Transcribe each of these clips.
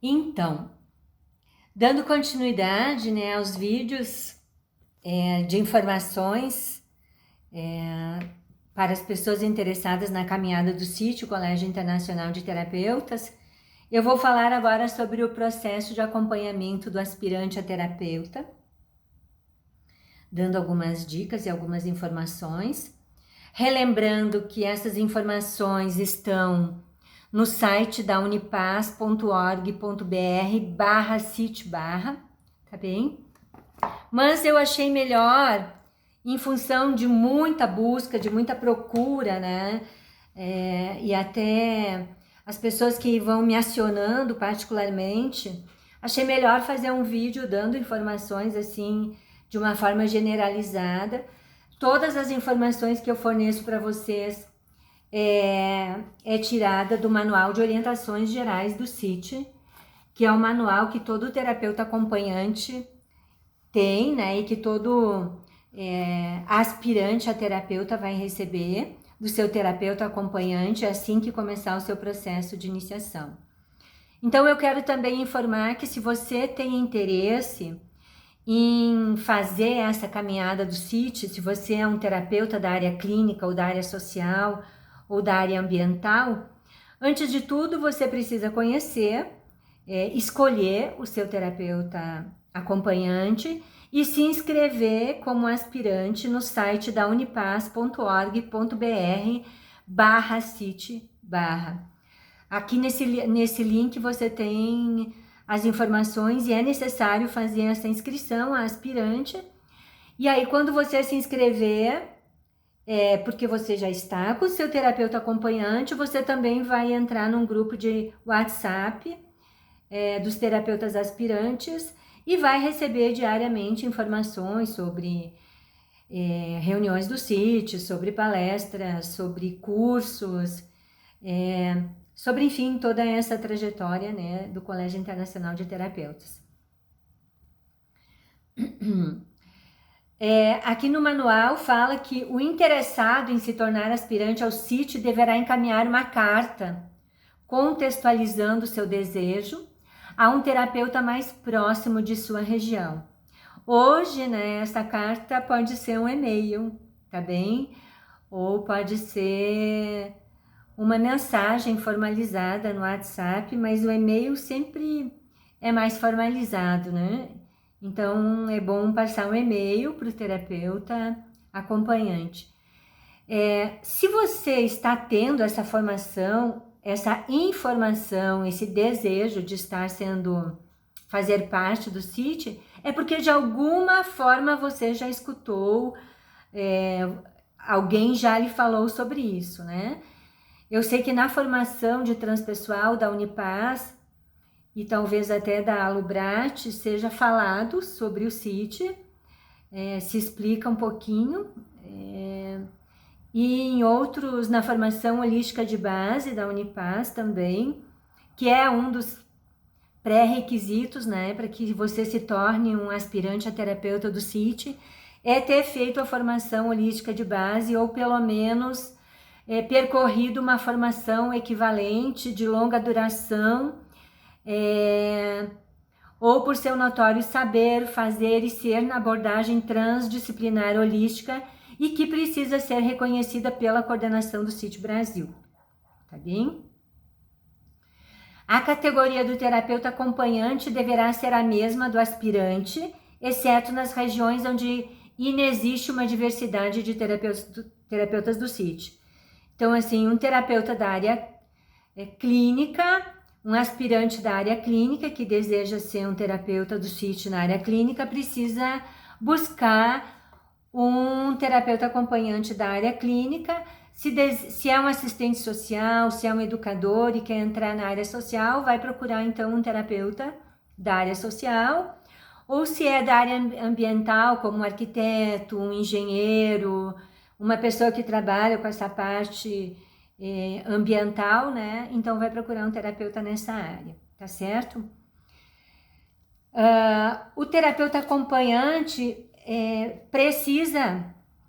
Então, dando continuidade, né, aos vídeos de informações para as pessoas interessadas na caminhada do CIT, Colégio Internacional de Terapeutas, eu vou falar agora sobre o processo de acompanhamento do aspirante a terapeuta, dando algumas dicas e algumas informações, relembrando que essas informações estão no site da unipaz.org.br/CIT/, tá bem? Mas eu achei melhor, em função de muita busca, de muita procura, né? E até as pessoas que vão me acionando particularmente, achei melhor fazer um vídeo dando informações assim, de uma forma generalizada. Todas as informações que eu forneço para vocês é tirada do Manual de Orientações Gerais do CIT, que é o manual que todo terapeuta acompanhante tem, né, e que todo aspirante a terapeuta vai receber do seu terapeuta acompanhante assim que começar o seu processo de iniciação. Então eu quero também informar que se você tem interesse em fazer essa caminhada do CIT, se você é um terapeuta da área clínica ou da área social ou da área ambiental, antes de tudo você precisa conhecer, escolher o seu terapeuta acompanhante e se inscrever como aspirante no site da unipaz.org.br/CIT/. Aqui nesse link você tem as informações e é necessário fazer essa inscrição a aspirante. E aí quando você se inscrever, porque você já está com o seu terapeuta acompanhante, você também vai entrar num grupo de WhatsApp dos terapeutas aspirantes e vai receber diariamente informações sobre reuniões do CIT, sobre palestras, sobre cursos, sobre, enfim, toda essa trajetória, né, do Colégio Internacional de Terapeutas. Aqui no manual fala que o interessado em se tornar aspirante ao CIT deverá encaminhar uma carta contextualizando seu desejo a um terapeuta mais próximo de sua região. Hoje, né, essa carta pode ser um e-mail, tá bem? Ou pode ser uma mensagem formalizada no WhatsApp, mas o e-mail sempre é mais formalizado, né? Então, é bom passar um e-mail para o terapeuta acompanhante. Se você está tendo essa formação, essa informação, esse desejo de fazer parte do CIT, é porque de alguma forma você já escutou, alguém já lhe falou sobre isso, né? Eu sei que na formação de transpessoal da Unipaz e talvez até da Alubrat seja falado sobre o CIT, se explica um pouquinho, e em outros, na formação holística de base da Unipaz também, que é um dos pré-requisitos, né, para que você se torne um aspirante a terapeuta do CIT, é ter feito a formação holística de base ou pelo menos percorrido uma formação equivalente de longa duração, ou por seu notório saber, fazer e ser na abordagem transdisciplinar holística e que precisa ser reconhecida pela coordenação do CIT Brasil, tá bem? A categoria do terapeuta acompanhante deverá ser a mesma do aspirante, exceto nas regiões onde inexiste uma diversidade de terapeutas do CIT. Então, assim, um terapeuta da área clínica, um aspirante da área clínica que deseja ser um terapeuta do CIT na área clínica precisa buscar um terapeuta acompanhante da área clínica. Se é um assistente social, se é um educador e quer entrar na área social, vai procurar então um terapeuta da área social. Ou se é da área ambiental, como um arquiteto, um engenheiro, uma pessoa que trabalha com essa parte ambiental, né? Então vai procurar um terapeuta nessa área, tá certo? O terapeuta acompanhante precisa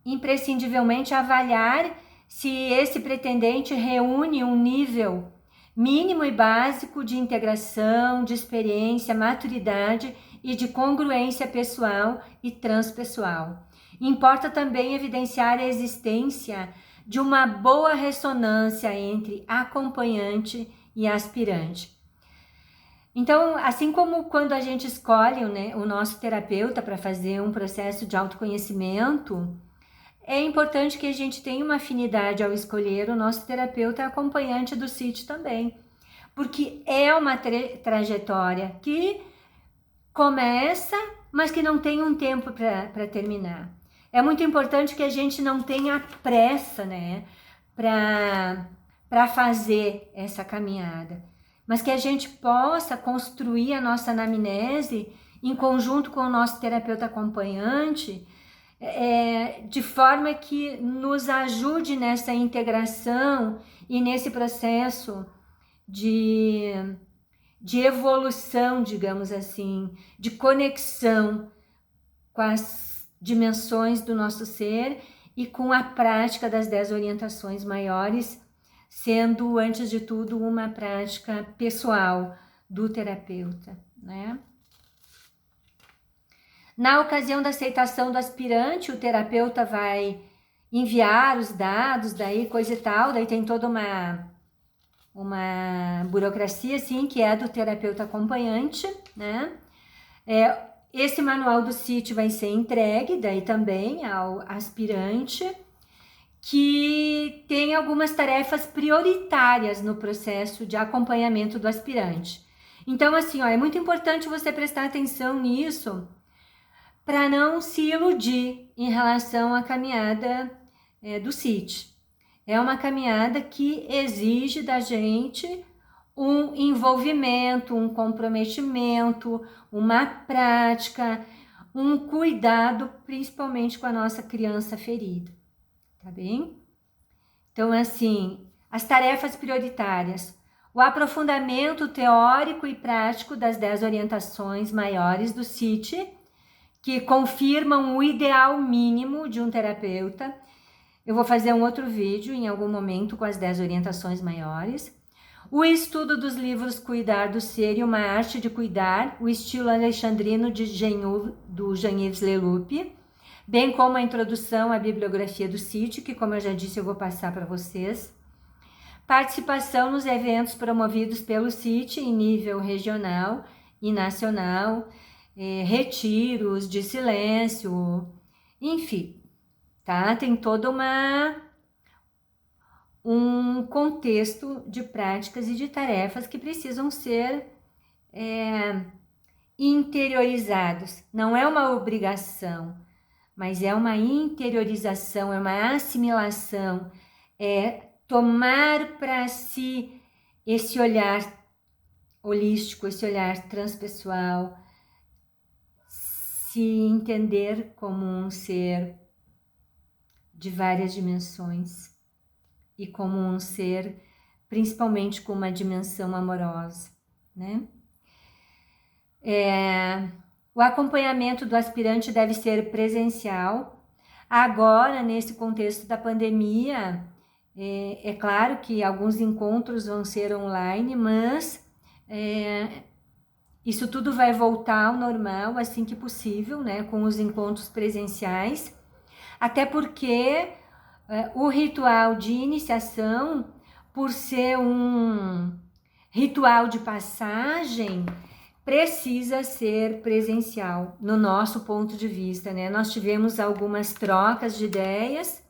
imprescindivelmente avaliar se esse pretendente reúne um nível mínimo e básico de integração, de experiência, maturidade e de congruência pessoal e transpessoal. Importa também evidenciar a existência de uma boa ressonância entre acompanhante e aspirante. Então, assim como quando a gente escolhe, né, o nosso terapeuta para fazer um processo de autoconhecimento, é importante que a gente tenha uma afinidade ao escolher o nosso terapeuta acompanhante do CIT também, porque é uma trajetória que começa, mas que não tem um tempo para terminar. É muito importante que a gente não tenha pressa, né, para fazer essa caminhada, mas que a gente possa construir a nossa anamnese em conjunto com o nosso terapeuta acompanhante, de forma que nos ajude nessa integração e nesse processo de evolução, digamos assim, de conexão com as dimensões do nosso ser e com a prática das 10 orientações maiores, sendo, antes de tudo, uma prática pessoal do terapeuta, né? Na ocasião da aceitação do aspirante, o terapeuta vai enviar os dados, daí coisa e tal, daí tem toda uma burocracia, assim, que é do terapeuta acompanhante, né? Esse manual do CIT vai ser entregue daí também ao aspirante, que tem algumas tarefas prioritárias no processo de acompanhamento do aspirante. Então, assim, é muito importante você prestar atenção nisso para não se iludir em relação à caminhada do CIT. É uma caminhada que exige da gente um envolvimento, um comprometimento, uma prática, um cuidado, principalmente com a nossa criança ferida, tá bem? Então, assim, as tarefas prioritárias: o aprofundamento teórico e prático das 10 orientações maiores do CIT, que confirmam o ideal mínimo de um terapeuta. Eu vou fazer um outro vídeo em algum momento com as 10 orientações maiores. O estudo dos livros Cuidar do Ser e Uma Arte de Cuidar, o estilo alexandrino do Jean-Yves Leloup, bem como a introdução à bibliografia do CIT, que, como eu já disse, eu vou passar para vocês. Participação nos eventos promovidos pelo CIT em nível regional e nacional, retiros de silêncio, enfim, tá? Tem todo um contexto de práticas e de tarefas que precisam ser interiorizados. Não é uma obrigação, mas é uma interiorização, é uma assimilação, é tomar para si esse olhar holístico, esse olhar transpessoal, se entender como um ser de várias dimensões e como um ser, principalmente com uma dimensão amorosa, né? O acompanhamento do aspirante deve ser presencial. Agora, nesse contexto da pandemia, é claro que alguns encontros vão ser online, mas isso tudo vai voltar ao normal assim que possível, né? Com os encontros presenciais, até porque o ritual de iniciação, por ser um ritual de passagem, precisa ser presencial, no nosso ponto de vista, né? Nós tivemos algumas trocas de ideias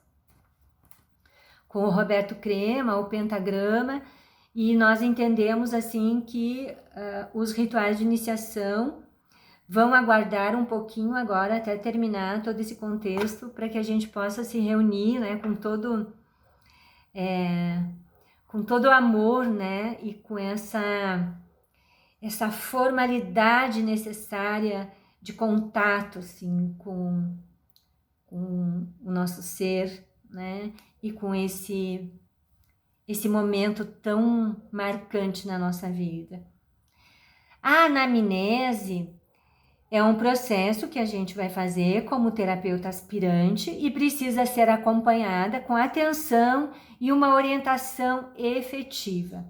com o Roberto Crema, o Pentagrama, e nós entendemos assim que os rituais de iniciação vão aguardar um pouquinho agora até terminar todo esse contexto, para que a gente possa se reunir, né, com todo o amor, né, e com essa formalidade necessária de contato, assim, com o nosso ser, né, e com esse momento tão marcante na nossa vida. A anamnese é um processo que a gente vai fazer como terapeuta aspirante e precisa ser acompanhada com atenção e uma orientação efetiva.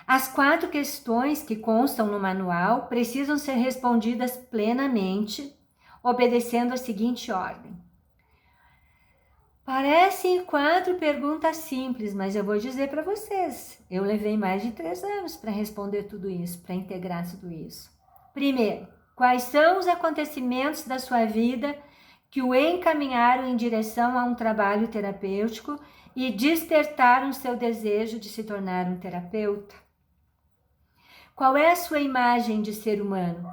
As 4 questões que constam no manual precisam ser respondidas plenamente, obedecendo a seguinte ordem. Parecem 4 perguntas simples, mas eu vou dizer para vocês, eu levei mais de 3 anos para responder tudo isso, para integrar tudo isso. Primeiro, quais são os acontecimentos da sua vida que o encaminharam em direção a um trabalho terapêutico e despertaram seu desejo de se tornar um terapeuta? Qual é a sua imagem de ser humano?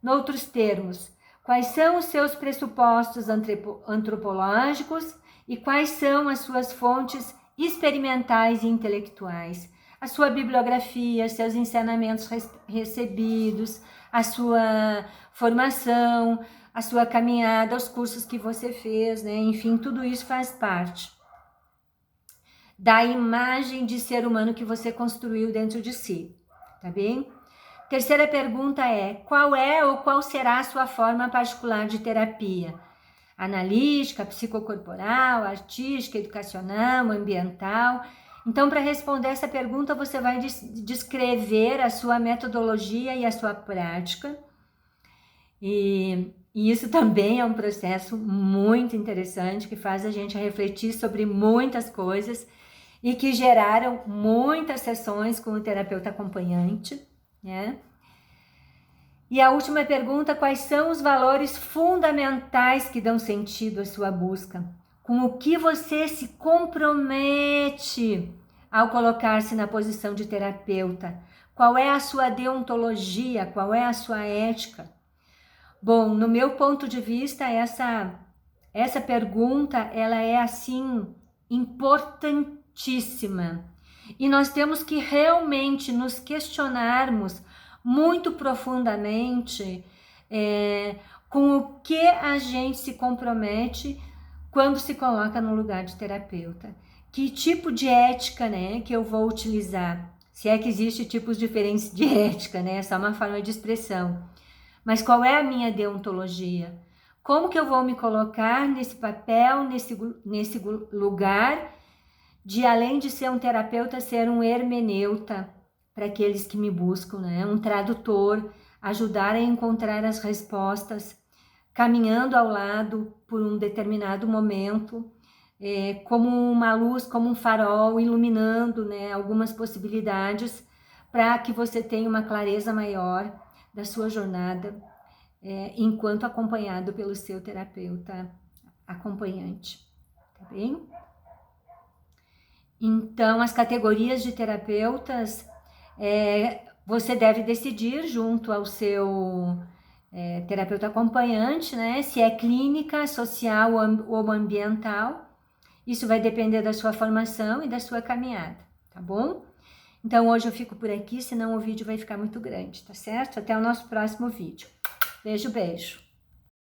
Noutros termos, quais são os seus pressupostos antropológicos e quais são as suas fontes experimentais e intelectuais? A sua bibliografia, seus ensinamentos recebidos, a sua formação, a sua caminhada, os cursos que você fez, né? Enfim, tudo isso faz parte da imagem de ser humano que você construiu dentro de si, tá bem? Terceira pergunta é, qual é ou qual será a sua forma particular de terapia? Analítica, psicocorporal, artística, educacional, ambiental? Então, para responder essa pergunta, você vai descrever a sua metodologia e a sua prática. E isso também é um processo muito interessante, que faz a gente refletir sobre muitas coisas e que geraram muitas sessões com o terapeuta acompanhante, né? E a última pergunta, quais são os valores fundamentais que dão sentido à sua busca? Com o que você se compromete ao colocar-se na posição de terapeuta? Qual é a sua deontologia? Qual é a sua ética? Bom, no meu ponto de vista, essa pergunta, ela é assim importantíssima. E nós temos que realmente nos questionarmos muito profundamente com o que a gente se compromete quando se coloca no lugar de terapeuta. Que tipo de ética, né, que eu vou utilizar? Se é que existem tipos diferentes de ética, né? Essa é uma forma de expressão. Mas qual é a minha deontologia? Como que eu vou me colocar nesse papel, nesse lugar de, além de ser um terapeuta, ser um hermeneuta para aqueles que me buscam, né? Um tradutor, ajudar a encontrar as respostas, caminhando ao lado por um determinado momento, como uma luz, como um farol, iluminando, né, algumas possibilidades para que você tenha uma clareza maior da sua jornada, enquanto acompanhado pelo seu terapeuta acompanhante, tá bem? Então, as categorias de terapeutas, você deve decidir junto ao seu terapeuta acompanhante, né? Se é clínica, social ou ambiental. Isso vai depender da sua formação e da sua caminhada, tá bom? Então, hoje eu fico por aqui, senão o vídeo vai ficar muito grande, tá certo? Até o nosso próximo vídeo. Beijo, beijo.